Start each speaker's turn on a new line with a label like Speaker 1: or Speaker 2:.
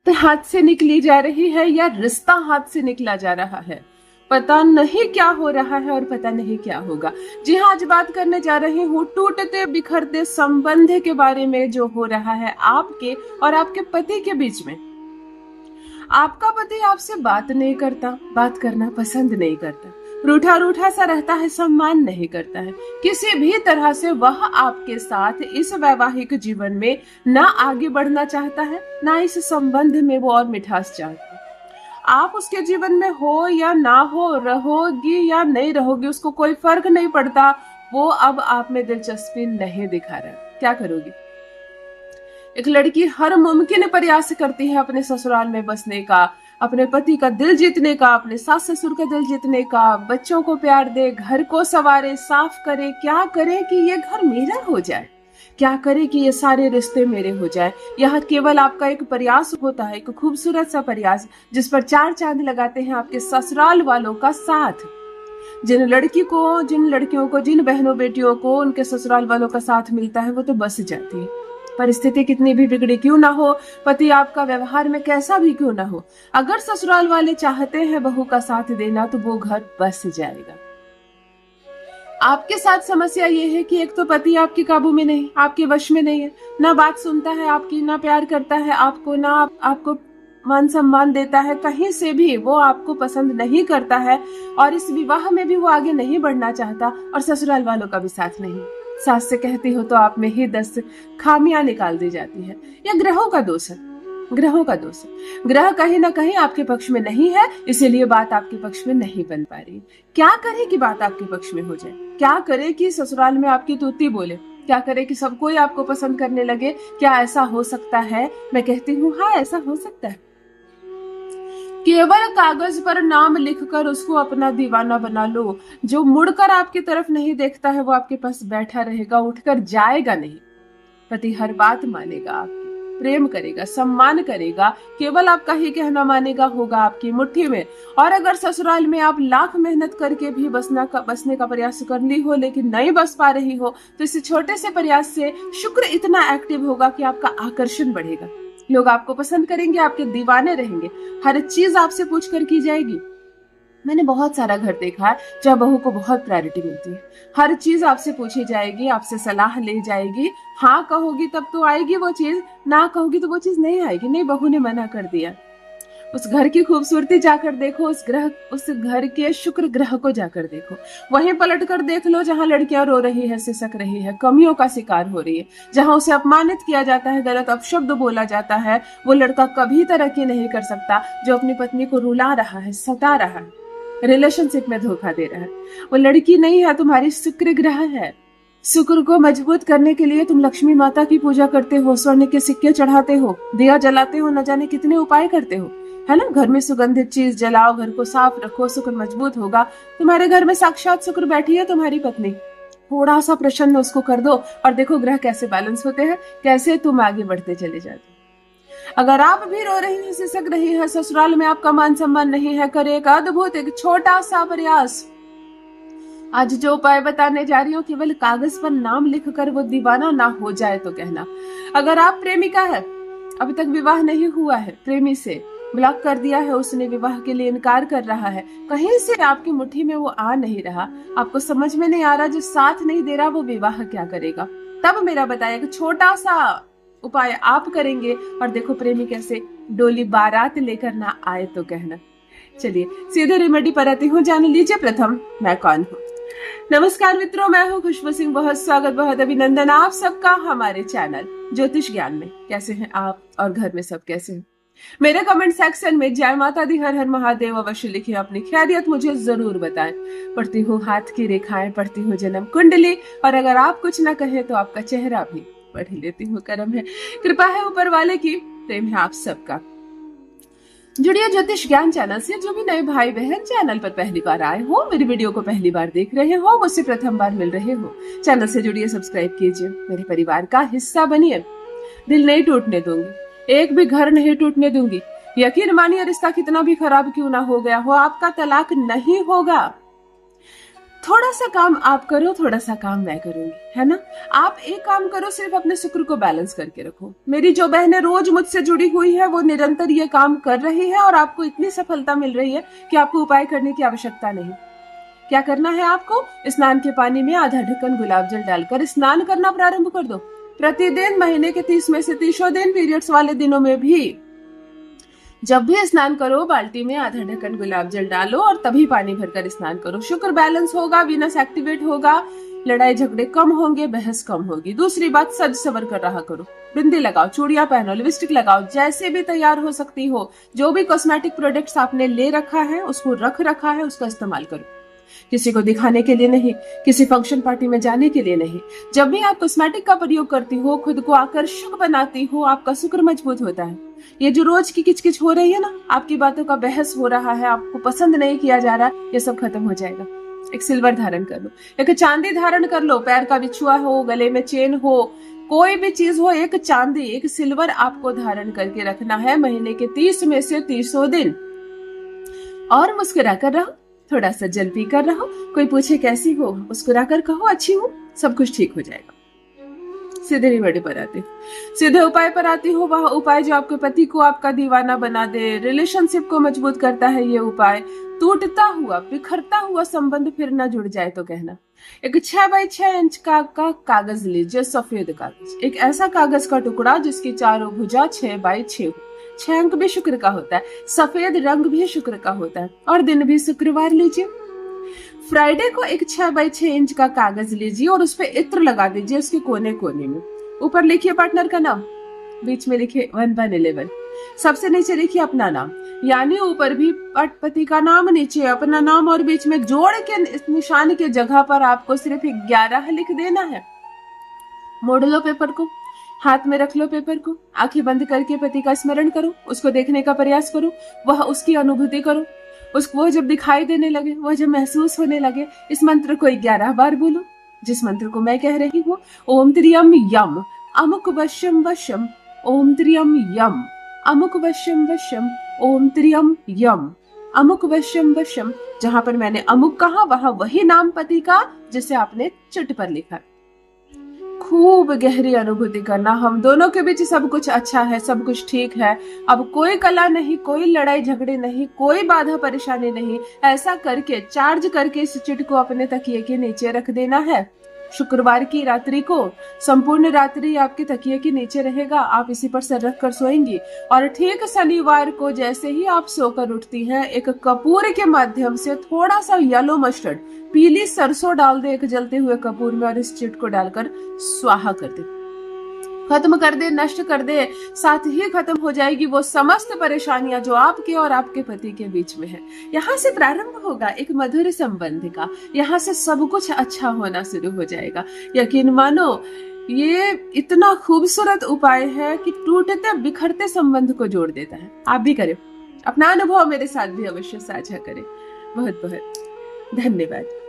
Speaker 1: हाथ से निकली जा रही है या रिश्ता हाथ से निकला जा रहा है। पता नहीं क्या हो रहा है और पता नहीं क्या होगा। जी हाँ, आज बात करने जा रही हूँ टूटते बिखरते संबंध के बारे में जो हो रहा है आपके और आपके पति के बीच में। आपका पति आपसे बात नहीं करता, बात करना पसंद नहीं करता, रूठा रूठा सा रहता है, सम्मान नहीं करता है। किसी भी तरह से वह आपके साथ इस वैवाहिक जीवन में ना आगे बढ़ना चाहता है, ना इस संबंध में वो और मिठास चाहता है। आप उसके जीवन में हो या ना हो, रहोगी या नहीं रहोगी, उसको कोई फर्क नहीं पड़ता। वो अब आप में दिलचस्पी नहीं दिखा रहा। क्या करोगी? एक लड़की हर मुमकिन प्रयास करती है अपने ससुराल में बसने का, अपने पति का दिल जीतने का, अपने सास ससुर का दिल जीतने का, बच्चों को प्यार दे, घर को संवारे, साफ करे। क्या करे कि ये घर मेरा हो जाए, क्या करे कि ये सारे रिश्ते मेरे हो जाए। यह केवल आपका एक प्रयास होता है, एक खूबसूरत सा प्रयास जिस पर 4 चांद लगाते हैं आपके ससुराल वालों का साथ। जिन लड़कियों को, जिन बहनों बेटियों को उनके ससुराल वालों का साथ मिलता है वो तो बस जाती है। परिस्थिति कितनी भी बिगड़ी क्यों ना हो, पति आपका व्यवहार में कैसा भी क्यों ना हो, अगर ससुराल वाले चाहते हैं बहू का साथ देना तो वो घर बस जाएगा। आपके साथ समस्या ये है कि एक तो पति आपके काबू में नहीं, आपके वश में नहीं है, ना बात सुनता है आपकी, ना प्यार करता है आपको, ना आपको मान सम्मान देता है। कहीं से भी वो आपको पसंद नहीं करता है और इस विवाह में भी वो आगे नहीं बढ़ना चाहता और ससुराल वालों का भी साथ नहीं। सास से कहती हो तो आप में ही 10 खामियां निकाल दी जाती है। या ग्रहों का दोष है, ग्रहों का दोष है। ग्रह कहीं ना कहीं आपके पक्ष में नहीं है, इसीलिए बात आपके पक्ष में नहीं बन पा रही। क्या करे कि बात आपके पक्ष में हो जाए? क्या करे कि ससुराल में आपकी तूती बोले? क्या करे कि सब कोई आपको पसंद करने लगे? क्या ऐसा हो सकता है? मैं कहती हूँ हाँ, ऐसा हो सकता है। केवल कागज पर नाम लिखकर उसको अपना दीवाना बना लो। जो मुड़कर आपकी तरफ नहीं देखता है वो आपके पास बैठा रहेगा, उठकर जाएगा नहीं। पति हर बात मानेगा आपकी, प्रेम करेगा, सम्मान करेगा, केवल आपका ही कहना मानेगा, होगा आपकी मुट्ठी में। और अगर ससुराल में आप लाख मेहनत करके भी बसने का प्रयास कर ली हो लेकिन नहीं बस पा रही हो, तो इस छोटे से प्रयास से शुक्र इतना एक्टिव होगा कि आपका आकर्षण बढ़ेगा। लोग आपको पसंद करेंगे, आपके दीवाने रहेंगे, हर चीज आपसे पूछ कर की जाएगी। मैंने बहुत सारा घर देखा है जहाँ बहू को बहुत प्रायोरिटी मिलती है। हर चीज आपसे पूछी जाएगी, आपसे सलाह ली जाएगी। हाँ कहोगी तब तो आएगी वो चीज, ना कहोगी तो वो चीज नहीं आएगी। नहीं, बहू ने मना कर दिया। उस घर की खूबसूरती जाकर देखो, उस घर के शुक्र ग्रह को जाकर देखो। वहीं पलट कर देख लो जहां लड़कियां रो रही है, सिसक रही है, कमियों का शिकार हो रही है, जहां उसे अपमानित किया जाता है, गलत अपशब्द बोला जाता है। वो लड़का कभी तरक्की नहीं कर सकता जो अपनी पत्नी को रुला रहा है, सता रहा है, रिलेशनशिप में धोखा दे रहा है। वो लड़की नहीं है, तुम्हारी शुक्र ग्रह है। शुक्र को मजबूत करने के लिए तुम लक्ष्मी माता की पूजा करते हो, स्वर्ण के सिक्के चढ़ाते हो, दिया जलाते हो, न जाने कितने उपाय करते हो, है ना। घर में सुगंधित चीज जलाओ, घर को साफ रखो, शुक्र मजबूत होगा। तुम्हारे घर में साक्षात शुक्र बैठी है, तुम्हारी पत्नी। थोड़ा सा प्रसन्न उसको कर दो और देखो ग्रह कैसे बैलेंस होते हैं, कैसे तुम आगे बढ़ते चले जाते हो। अगर आप भी रो रही हैं, सिसक रही है, ससुराल में आपका मान सम्मान नहीं है, करे एक अद्भुत, एक छोटा सा प्रयास। आज जो उपाय बताने जा रही हूँ केवल कागज पर नाम लिखकर वो दीवाना ना हो जाए तो कहना। अगर आप प्रेमिका है, अभी तक विवाह नहीं हुआ है, प्रेमी से ब्लॉक कर दिया है, उसने विवाह के लिए इनकार कर रहा है, कहीं से आपकी मुट्ठी में वो आ नहीं रहा, आपको समझ में नहीं आ रहा, जो साथ नहीं दे रहा वो विवाह क्या करेगा, तब मेरा बताया कि छोटा सा उपाय आप करेंगे और देखो प्रेमी कैसे डोली बारात लेकर ना आए तो कहना। चलिए सीधे रेमेडी पर आती हूँ, जान लीजिए प्रथम मैं कौन हूँ। नमस्कार मित्रों, मैं हूँ खुशबू सिंह। बहुत स्वागत, बहुत अभिनंदन आप सबका हमारे चैनल ज्योतिष ज्ञान में। कैसे हैं आप और घर में सब कैसे हैं? मेरे कमेंट सेक्शन में जय माता दी, हर हर महादेव अवश्य लिखिए, अपनी खैरियत मुझे जरूर बताएं। पढ़ती हूँ हाथ की रेखाएं, पढ़ती हूँ जन्म कुंडली, और अगर आप कुछ ना कहें तो आपका चेहरा भी पढ़ ही लेती हूँ। करम है, कृपा है ऊपर वाले की, प्रेम है आप सबका। जुड़िए ज्योतिष ज्ञान चैनल से। जो भी नए भाई बहन चैनल पर पहली बार आए हो, मेरी वीडियो को पहली बार देख रहे हो, मुझसे प्रथम बार मिल रहे हो, चैनल से जुड़िए, सब्सक्राइब कीजिए, मेरे परिवार का हिस्सा बनिए। दिल नहीं टूटने दूंगी, एक भी घर नहीं टूटने दूंगी। यकीन मानिए, रिश्ता कितना भी खराब क्यों ना हो गया हो, आपका तलाक नहीं होगा। थोड़ा सा काम आप करो, थोड़ा सा काम मैं करूंगी, है ना। आप एक काम करो, सिर्फ अपने शुक्र को बैलेंस करके रखो। मेरी जो बहनें रोज मुझसे जुड़ी हुई है वो निरंतर ये काम कर रही है और आपको इतनी सफलता मिल रही है कि आपको उपाय करने की आवश्यकता नहीं। क्या करना है आपको? स्नान के पानी में आधा ढक्कन गुलाब जल डालकर स्नान करना प्रारंभ कर दो। प्रतिदिन महीने के 30 में से 30 दिन पीरियड्स वाले दिनों में भी जब भी स्नान करो बाल्टी में आधा ढक्कन गुलाब जल डालो और तभी पानी भरकर स्नान करो। शुक्र बैलेंस होगा, वीनस एक्टिवेट होगा, लड़ाई झगड़े कम होंगे, बहस कम होगी। दूसरी बात, सज सवर कर रहा करो, बिंदी लगाओ, चूड़ियां पहनो, लिपस्टिक लगाओ, जैसे भी तैयार हो सकती हो। जो भी कॉस्मेटिक प्रोडक्ट्स आपने ले रखा है, उसको रख रखा है, उसका इस्तेमाल करो। किसी को दिखाने के लिए नहीं, किसी फंक्शन पार्टी में जाने के लिए नहीं। जब भी आप कॉस्मेटिक का प्रयोग करती हो, खुद को आकर्षक बनाती हो, आपका शुक्र मजबूत होता है। ये जो रोज की किचकिच हो रही है ना, आपकी बातों का बहस हो रहा है, आपको पसंद नहीं किया जा रहा, ये सब खत्म हो जाएगा। एक सिल्वर धारण कर लो, एक चांदी धारण कर लो, पैर का बिछुआ हो, गले में चेन हो, कोई भी चीज हो, एक चांदी, एक सिल्वर आपको धारण करके रखना है महीने के 30 में से 30 दिन। और मुस्कुरा कर रहो, थोड़ा सा जल पी कर रहो। कोई पूछे कैसी हो, मुस्कुरा कर कहो अच्छी हूँ, सब कुछ ठीक हो जाएगा। सीधे रिमेडी पर आती हूँ, सीधे उपाय पर आती हूँ। वह उपाय जो आपके पति को आपका दीवाना बना दे, रिलेशनशिप को मजबूत करता है। ये उपाय टूटता हुआ, बिखरता हुआ संबंध फिर ना जुड़ जाए तो कहना। एक 6 बाई 6 इंच का कागज लीजिए, सफेद कागज, एक ऐसा कागज का टुकड़ा जिसकी चारों भुजा 6 बाई 6 हो। 6 अंक भी शुक्र का होता है, सफेद रंग भी शुक्र का होता है, और दिन भी शुक्रवार लीजिए। फ्राइडे को एक 6 बाई 6 इंच का कागज लीजिए और उस पर इत्र लगा दीजिए उसके कोने कोने में। ऊपर लिखिए पार्टनर का नाम, बीच में लिखिए 1/11, सबसे नीचे लिखिए अपना नाम, यानी ऊपर भी पति का नाम, नीचे अपना नाम, और बीच में जोड़ के निशान के जगह पर आपको सिर्फ 11 लिख देना है। मोड़ लो पेपर को, हाथ में रख लो पेपर को, आंखें बंद करके पति का स्मरण करो, उसको देखने का प्रयास करो, वह उसकी अनुभूति करो। उसको जब दिखाई देने लगे, वह जब महसूस होने लगे, इस मंत्र को 11 बार बोलो, जिस मंत्र को मैं कह रही हूँ। ओम त्रियम यम अमुक वश्यम वशम, ओम त्रियम यम अमुक वश्यम वशम, ओम त्रियम यम अमुक वश्यम वशम। जहां पर मैंने अमुक कहा वहां वही नाम पति का जिसे आपने चिट पर लिखा। खूब गहरी अनुभूति करना, हम दोनों के बीच सब कुछ अच्छा है, सब कुछ ठीक है, अब कोई कला नहीं, कोई लड़ाई झगड़े नहीं, कोई बाधा परेशानी नहीं। ऐसा करके चार्ज करके इस चिट को अपने तकिए के नीचे रख देना है। शुक्रवार की रात्रि को संपूर्ण रात्रि आपके तकिए के नीचे रहेगा, आप इसी पर सर रख कर सोएंगी। और ठीक शनिवार को जैसे ही आप सोकर उठती हैं, एक कपूर के माध्यम से थोड़ा सा येलो मस्टर्ड, पीली सरसों डाल दे एक जलते हुए कपूर में, और इस चिट को डालकर स्वाहा कर दे, खत्म कर दे, नष्ट कर दे। साथ ही खत्म हो जाएगी वो समस्त परेशानियां जो आपके और आपके पति के बीच में है। यहाँ से प्रारंभ होगा एक मधुर संबंध का, यहाँ से सब कुछ अच्छा होना शुरू हो जाएगा। यकीन मानो, ये इतना खूबसूरत उपाय है कि टूटते बिखरते संबंध को जोड़ देता है। आप भी करें, अपना अनुभव मेरे साथ भी अवश्य साझा करें। बहुत बहुत धन्यवाद।